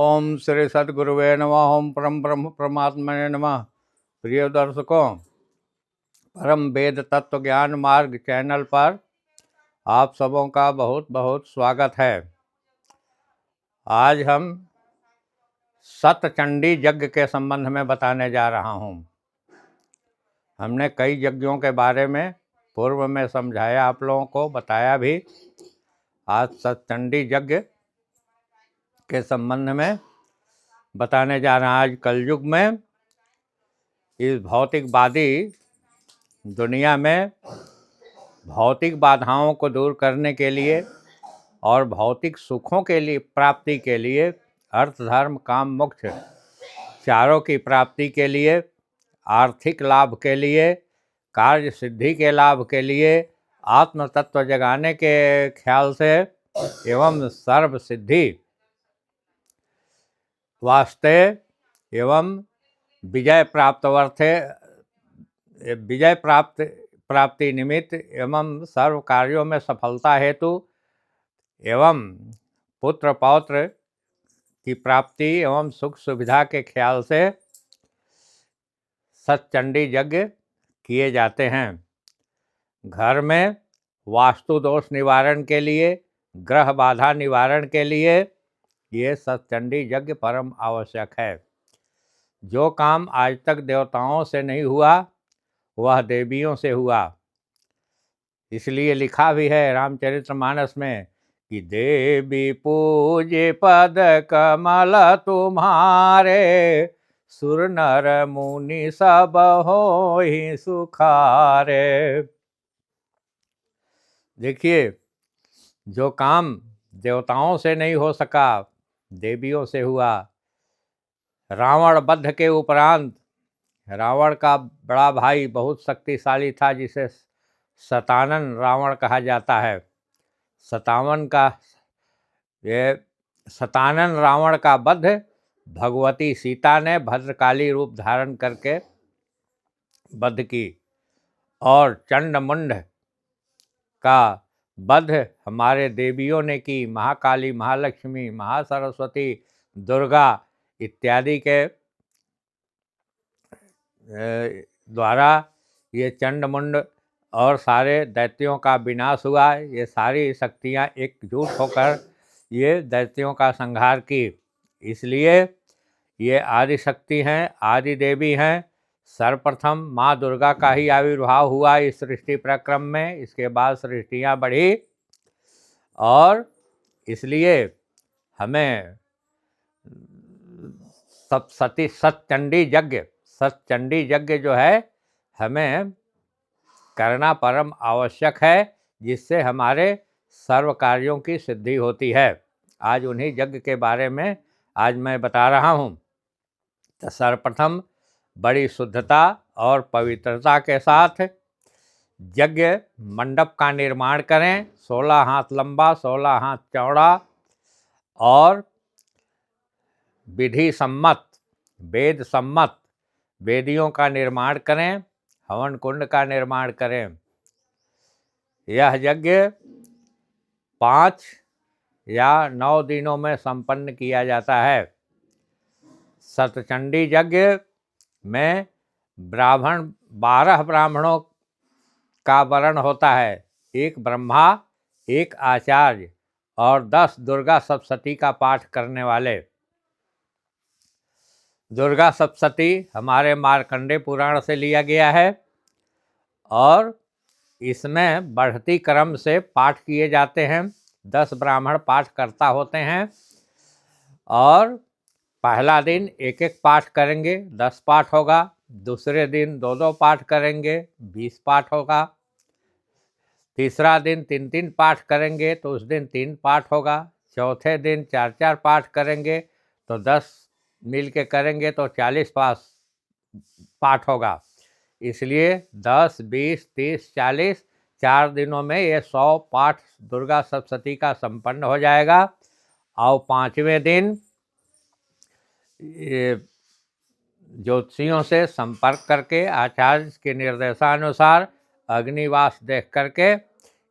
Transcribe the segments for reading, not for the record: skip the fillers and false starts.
ओम श्री सद्गुरुवे नमः। ओम परम ब्रह्म परमात्मने नमः। प्रिय दर्शकों, परम वेद तत्व ज्ञान मार्ग चैनल पर आप सबों का बहुत बहुत स्वागत है। आज हम सतचंडी यज्ञ के संबंध में बताने जा रहा हूँ। हमने कई यज्ञों के बारे में पूर्व में समझाया, आप लोगों को बताया भी। आज सतचंडी यज्ञ के संबंध में बताने जा रहे हैं। आज कलयुग में इस भौतिकवादी दुनिया में भौतिक बाधाओं को दूर करने के लिए और भौतिक सुखों के लिए प्राप्ति के लिए, अर्थ धर्म काम मोक्ष चारों की प्राप्ति के लिए, आर्थिक लाभ के लिए, कार्य सिद्धि के लाभ के लिए, आत्म तत्व जगाने के ख्याल से एवं सर्व सिद्धि वास्ते एवं विजय प्राप्ति निमित्त एवं सर्व कार्यों में सफलता हेतु एवं पुत्र पौत्र की प्राप्ति एवं सुख सुविधा के ख्याल से सतचंडी यज्ञ किए जाते हैं। घर में वास्तु दोष निवारण के लिए, ग्रह बाधा निवारण के लिए ये सतचंडी यज्ञ परम आवश्यक है। जो काम आज तक देवताओं से नहीं हुआ वह देवियों से हुआ। इसलिए लिखा भी है रामचरितमानस में कि देवी पूजे पद कमल तुम्हारे, सुर नर मुनि सब होहि सुखारे। देखिए, जो काम देवताओं से नहीं हो सका देवियों से हुआ। रावण वध के उपरांत रावण का बड़ा भाई बहुत शक्तिशाली था, जिसे शतानन रावण कहा जाता है। शतानन रावण का वध भगवती सीता ने भद्रकाली रूप धारण करके वध की, और चंडमुंड का वध हमारे देवियों ने की। महाकाली, महालक्ष्मी, महासरस्वती, दुर्गा इत्यादि के द्वारा ये चंडमुंड और सारे दैत्यों का विनाश हुआ। ये सारी शक्तियाँ एकजुट होकर ये दैत्यों का संहार की। इसलिए ये आदि शक्ति हैं, आदि देवी हैं। सर्वप्रथम माँ दुर्गा का ही आविर्भाव हुआ इस सृष्टि प्रक्रम में। इसके बाद सृष्टियाँ बढ़ी, और इसलिए हमें सतचंडी यज्ञ जो है हमें करना परम आवश्यक है, जिससे हमारे सर्व कार्यों की सिद्धि होती है। आज उन्हीं यज्ञ के बारे में आज मैं बता रहा हूँ। तो सर्वप्रथम बड़ी शुद्धता और पवित्रता के साथ यज्ञ मंडप का निर्माण करें। 16 हाथ लंबा, 16 हाथ चौड़ा और विधि सम्मत, वेद सम्मत वेदियों का निर्माण करें। हवन कुंड का निर्माण करें। यह यज्ञ 5 या 9 दिनों में संपन्न किया जाता है। सतचंडी यज्ञ में 12 ब्राह्मणों का वर्ण होता है। 1 ब्रह्मा, 1 आचार्य और 10 दुर्गा सप्तशती का पाठ करने वाले। दुर्गा सप्तशती हमारे मार्कंडेय पुराण से लिया गया है, और इसमें बढ़ती क्रम से पाठ किए जाते हैं। 10 ब्राह्मण पाठ करता होते हैं, और पहला दिन 1-1 पाठ करेंगे, 10 पाठ होगा। दूसरे दिन 2-2 पाठ करेंगे, 20 पाठ होगा। तीसरा दिन 3-3 पाठ करेंगे, तो उस दिन 3 पाठ होगा। चौथे दिन 4-4 पाठ करेंगे, तो 10 मिल के करेंगे तो 40 पाठ होगा। इसलिए 10, 20, 30, 40 4 दिनों में ये 100 पाठ दुर्गा सप्तशती का संपन्न हो जाएगा। और 5वें दिन ज्योतिषियों से संपर्क करके आचार्य के निर्देशानुसार अग्निवास देख करके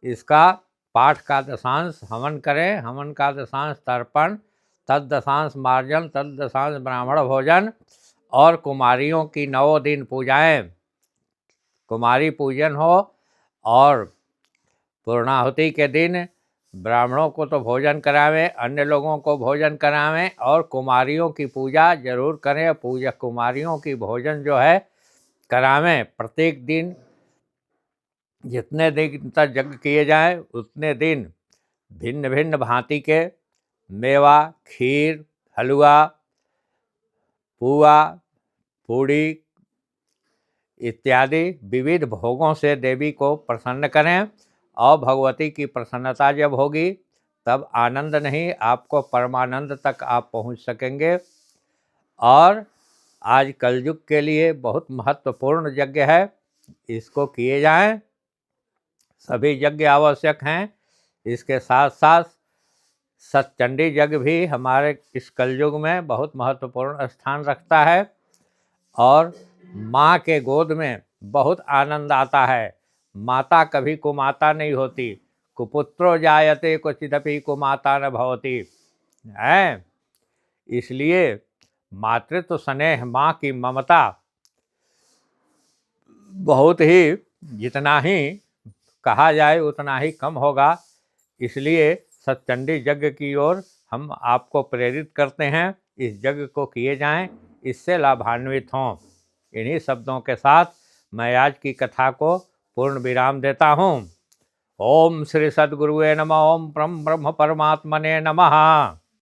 इसका पाठ का दशांश हवन करें। हवन का दशांश तर्पण, तद्दशांश मार्जन तद्दशांश ब्राह्मण भोजन और कुमारियों की 9 दिन पूजाएं। कुमारी पूजन हो और पूर्णाहुति के दिन ब्राह्मणों को तो भोजन करावें, अन्य लोगों को भोजन करावें और कुमारियों की पूजा जरूर करें। पूजा कुमारियों की भोजन जो है करावें। प्रत्येक दिन जितने दिन तक यज्ञ किए जाएं उतने दिन भिन्न भिन्न भांति के मेवा, खीर, हलवा, पुआ, पूड़ी इत्यादि विविध भोगों से देवी को प्रसन्न करें। और भगवती की प्रसन्नता जब होगी तब आनंद नहीं, आपको परमानंद तक आप पहुंच सकेंगे। और आज कलयुग के लिए बहुत महत्वपूर्ण यज्ञ है, इसको किए जाएं। सभी यज्ञ आवश्यक हैं। इसके साथ साथ सतचंडी यज्ञ भी हमारे इस कलयुग में बहुत महत्वपूर्ण स्थान रखता है। और माँ के गोद में बहुत आनंद आता है। माता कभी कुमाता नहीं होती। कुपुत्रो जायते क्वचिदपि कुमाता न भवति है। इसलिए मातृत्व स्नेह, माँ की ममता बहुत ही, जितना ही कहा जाए उतना ही कम होगा। इसलिए सतचंडी यज्ञ की ओर हम आपको प्रेरित करते हैं। इस यज्ञ को किए जाएं, इससे लाभान्वित हों। इन्हीं शब्दों के साथ मैं आज की कथा को पूर्ण विराम देता हूँ। ओम श्री सद्गुरुवे नमः। ओम ब्रह्म परमात्मने नमः।